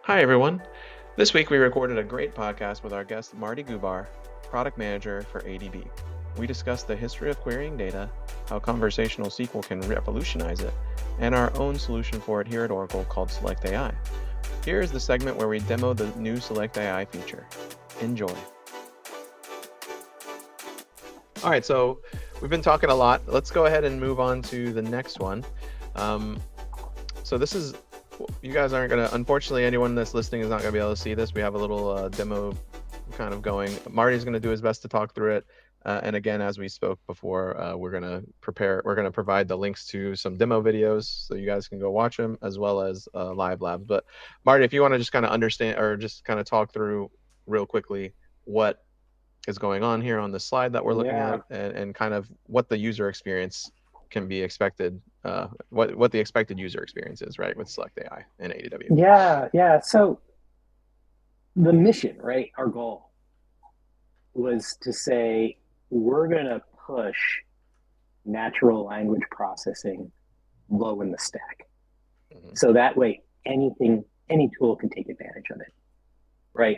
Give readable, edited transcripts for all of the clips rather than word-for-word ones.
Hi, everyone. This week we recorded a great podcast with our guest, Marty Gubar, product manager for ADB. We discussed the history of querying data, how conversational SQL can revolutionize it, and our own solution for it here at Oracle called Select AI. Here is the segment where we demo the new Select AI feature. Enjoy. All right, so we've been talking a lot. Let's go ahead and move on to the next one. So this is, you guys aren't going to, unfortunately, anyone that's listening is not going to be able to see this. We have a little demo kind of going. Marty's going to do his best to talk through it. And again, as we spoke before, we're going to provide the links to some demo videos so you guys can go watch them, as well as live labs. But Marty, if you want to just kind of understand or just kind of talk through real quickly what is going on here on the slide that we're looking at, and kind of what the user experience can be expected, what the expected user experience is, right, with Select AI and ADW. Yeah. So the mission, right? Our goal was to say we're going to push natural language processing low in the stack. Mm-hmm. So that way any tool can take advantage of it, right?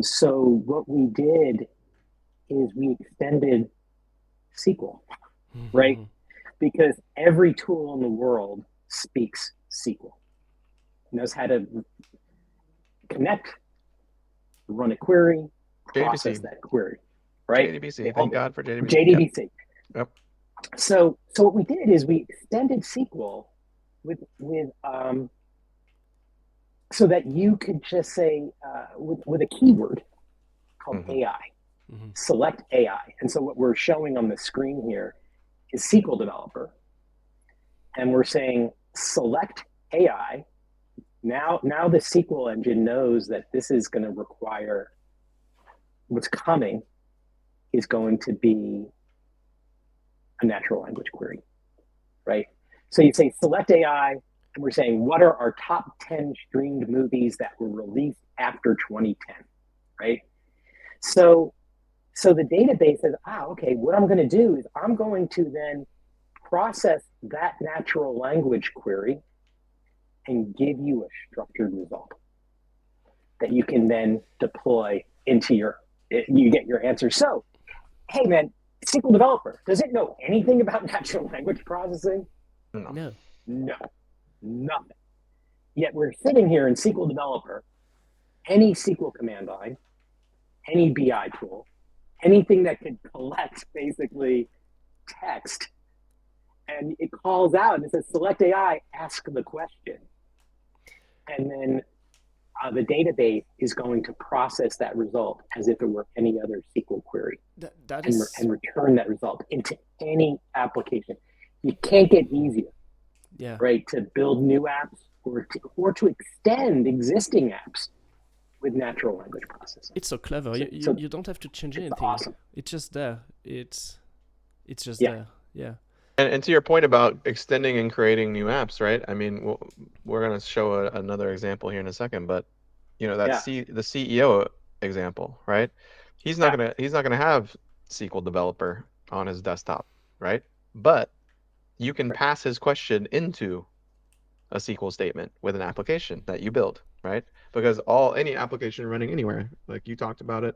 So what we did is we extended SQL, right? Because every tool in the world speaks SQL, knows how to connect, run a query, process that query, right? JDBC, thank God for JDBC. JDBC. Yep. So what we did is we extended SQL with so that you could just say with a keyword called AI, select AI. And so what we're showing on the screen here is SQL Developer, and we're saying select AI. Now the SQL engine knows that this is going to require, what's coming is going to be a natural language query, right? So you say select AI, and we're saying what are our top 10 streamed movies that were released after 2010, right? So the database says, okay, what I'm going to do is I'm going to then process that natural language query and give you a structured result that you can then deploy into you get your answer. So, hey man, SQL Developer, does it know anything about natural language processing? No, nothing. Yet we're sitting here in SQL Developer, any SQL command line, any BI tool, anything that could collect basically text, and it calls out and it says, select AI, ask the question. And then the database is going to process that result as if it were any other SQL query and return that result into any application. You can't get easier, right, to build new apps or to extend existing apps with natural language processing. It's so clever. You don't have to change anything. Awesome. It's just there. It's just there. Yeah. And to your point about extending and creating new apps, right? I mean, we're going to show another example here in a second, but the CEO example, right? He's not gonna have SQL Developer on his desktop, right? But you can pass his question into a SQL statement with an application that you build, right? Because any application running anywhere, like you talked about it,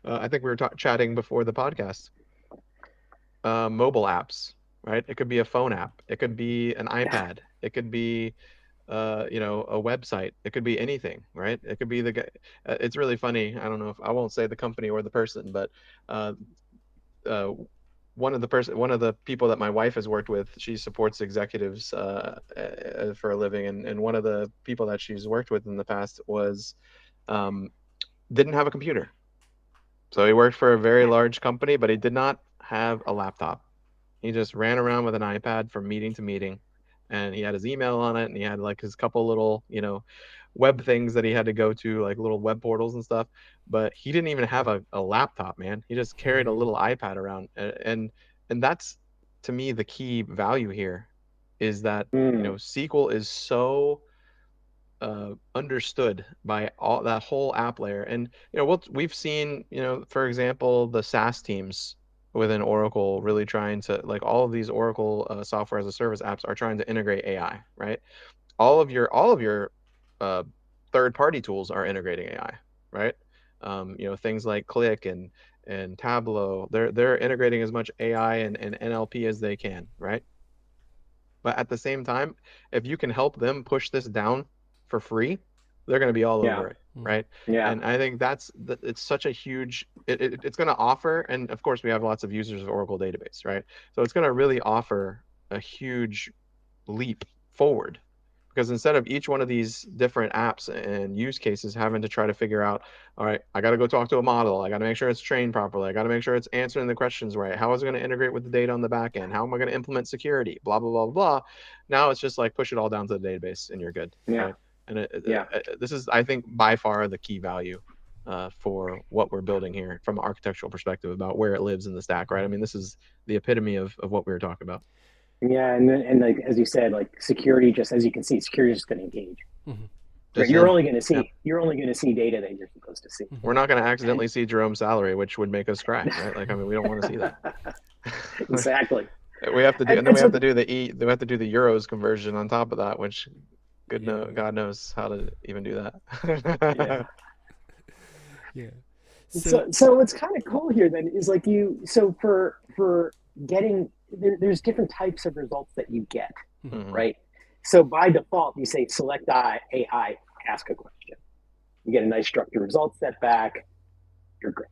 I think we were chatting before the podcast. Mobile apps, right? It could be a phone app. It could be an iPad. It could be, a website. It could be anything, right? It could be it's really funny. I don't know if I won't say the company or the person, but one of the people that my wife has worked with, she supports executives for a living, and one of the people that she's worked with in the past was didn't have a computer. So he worked for a very large company, but he did not have a laptop. He just ran around with an iPad from meeting to meeting, and he had his email on it, and he had like his couple little, web things that he had to go to, like little web portals and stuff. But he didn't even have a laptop, man. He just carried a little iPad around, and that's, to me, the key value here is that SQL is so understood by all that whole app layer. And we've seen, for example, the SaaS teams within Oracle really trying to, like, all of these Oracle software as a service apps are trying to integrate AI, right? All of your third-party tools are integrating AI, right? Things like Click and Tableau, they're integrating as much AI and NLP as they can, right? But at the same time, if you can help them push this down for free, they're going to be all over it, right? Yeah. And I think it's such a huge, it's going to offer, and of course we have lots of users of Oracle database, right? So it's going to really offer a huge leap forward, because instead of each one of these different apps and use cases having to try to figure out, all right, I got to go talk to a model, I got to make sure it's trained properly, I got to make sure it's answering the questions right, how is it going to integrate with the data on the back end, how am I going to implement security, blah blah blah blah. Now it's just like push it all down to the database and you're good. Right? And this is, I think, by far the key value for what we're building here from an architectural perspective about where it lives in the stack, right? I mean, this is the epitome of what we were talking about. Yeah, and like as you said, like security, just as you can see, security is just going to engage. Right? You're only going to see data that you're supposed to see. We're not going to accidentally see Jerome's salary, which would make us cry, right? Like, I mean, we don't want to see that. Exactly. We have to do, and then we have to do the euros conversion on top of that, which God knows how to even do that. So what's kind of cool here then is like for getting there's different types of results that you get, right? So by default, you say select AI, ask a question. You get a nice structured result set back. You're great.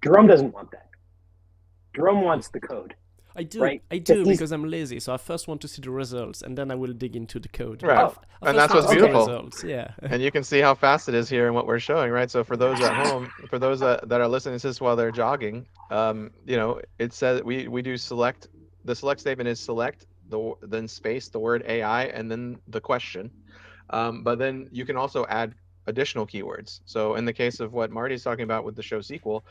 Jerome doesn't want that. Jerome wants the code. I do, right? Because I'm lazy. So I first want to see the results, and then I will dig into the code. Right, and that's what's beautiful. Results. Yeah, and you can see how fast it is here and what we're showing, right? So for those at home, for those that are listening to this while they're jogging, it says we do select. The select statement is select, then space, the word AI, and then the question. But then you can also add additional keywords. So in the case of what Marty's talking about with the show SQL,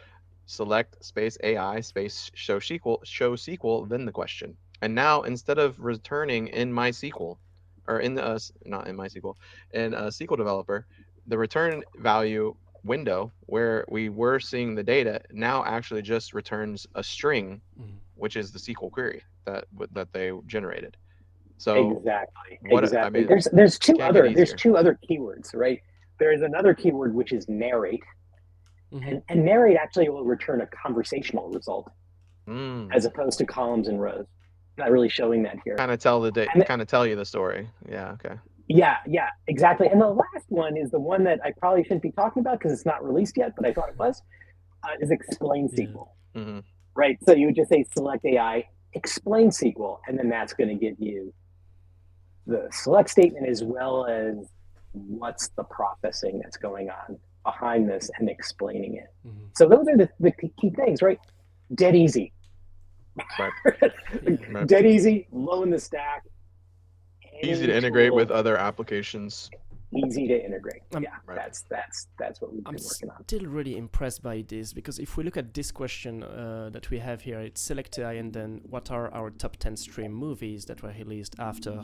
select space AI space show SQL, then the question. And now instead of returning in MySQL, or in not in MySQL, in a SQL Developer, the return value window where we were seeing the data now actually just returns a string, which is the SQL query that they generated. So exactly. I mean, there's two other keywords, right? There is another keyword which is narrate, and narrate actually will return a conversational result as opposed to columns and rows. Not really showing that here. Kind of tell you the story. Yeah. Okay. Yeah, exactly. And the last one is the one that I probably shouldn't be talking about because it's not released yet, but I thought it was, is explain SQL. Right? So you would just say select AI, explain SQL, and then that's going to give you the select statement as well as what's the processing that's going on behind this and explaining it. So those are the key things, right? Dead easy. Right. Dead easy, low in the stack. Easy to integrate with other applications. Easy to integrate. That's what we've been working on. I'm still really impressed by this because if we look at this question that we have here, it's select AI and then what are our top 10 stream movies that were released after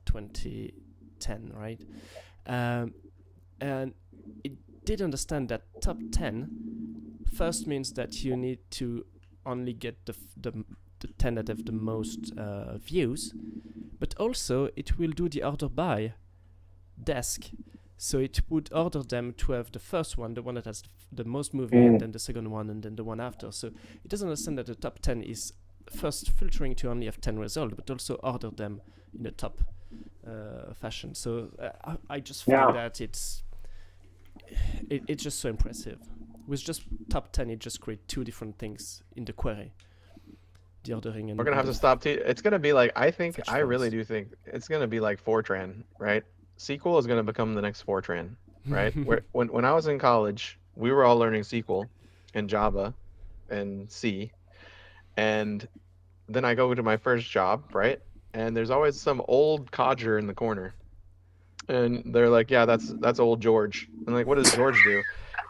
2010, right? And it did understand that top 10 first means that you need to only get the 10 that have the most views, but also it will do the order by desk. So it would order them to have the first one, the one that has the most movie, and then the second one, and then the one after. So it doesn't understand that the top 10 is first filtering to only have 10 results, but also order them in a top fashion. So I just find that it's just so impressive. With just top 10, it just creates two different things in the query. The ordering and we're gonna have to stop. It's gonna be like I really do think it's gonna be like Fortran, right? SQL is gonna become the next Fortran, right? when I was in college, we were all learning SQL and Java and C, and then I go to my first job, right? And there's always some old codger in the corner, and they're like, "Yeah, that's old George." I'm like, "What does George do?"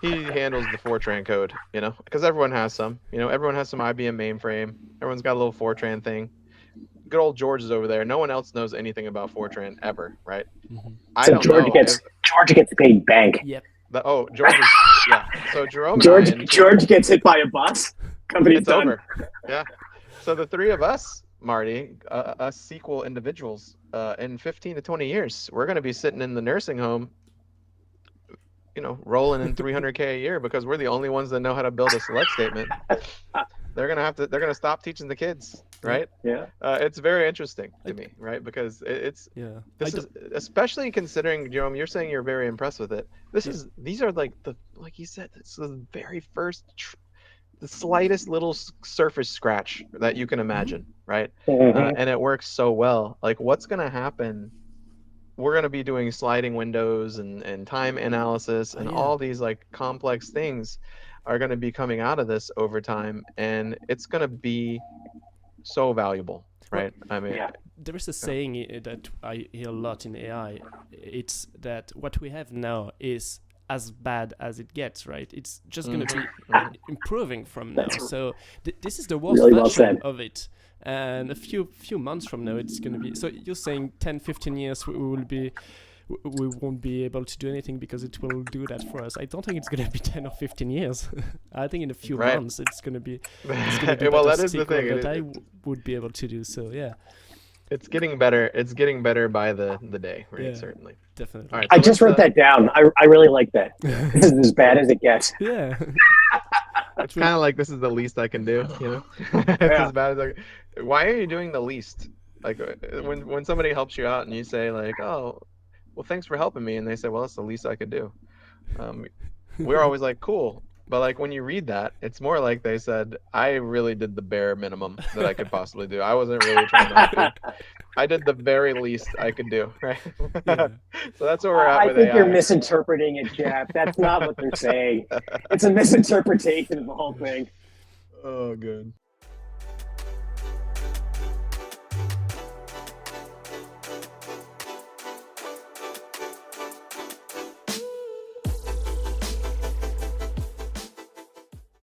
He handles the Fortran code, because everyone has some. Everyone has some IBM mainframe. Everyone's got a little Fortran thing. Good old George is over there. No one else knows anything about Fortran ever, right? So George gets paid bank. Yep. George is, yeah. So Jerome George gets hit by a bus. Company's it's done. over. Yeah. So the three of us, Marty, us SQL individuals, in 15 to 20 years, we're going to be sitting in the nursing home, rolling in 300K a year because we're the only ones that know how to build a select statement. They're going to stop teaching the kids, right? Yeah. It's very interesting to me, right? Because this is, especially considering, Jerome, you're saying you're very impressed with it. These are like you said, this is the very first, the slightest little surface scratch that you can imagine, right? And it works so well. Like, what's going to happen? We're going to be doing sliding windows and time analysis and all these like complex things are going to be coming out of this over time, and it's going to be so valuable, right? Well, there is a saying that I hear a lot in AI. It's that what we have now is as bad as it gets, right? It's just going to be improving from now. So this is the worst version of it. And a few months from now, it's going to be. So you're saying 10, 15 years we won't be able to do anything because it will do that for us. I don't think it's going to be 10 or 15 years. I think in a few months it's going to be. Well, that is the thing that I would be able to do. So yeah. It's getting better. It's getting better by the day, right? Yeah, certainly. Definitely. All right, I just wrote that down. I really like that. This is as bad as it gets. Yeah. It's kind of like, this is the least I can do, It's as bad as why are you doing the least? Like, when somebody helps you out and you say like, oh, well, thanks for helping me, and they say, well, that's the least I could do. We're always like, cool. But like, when you read that, it's more like they said, I really did the bare minimum that I could possibly do. I wasn't really trying to help you. I did the very least I could do, right? So that's where we're at with AI. I think you're misinterpreting it, Jeff. That's not what they're saying. It's a misinterpretation of the whole thing. Oh, good.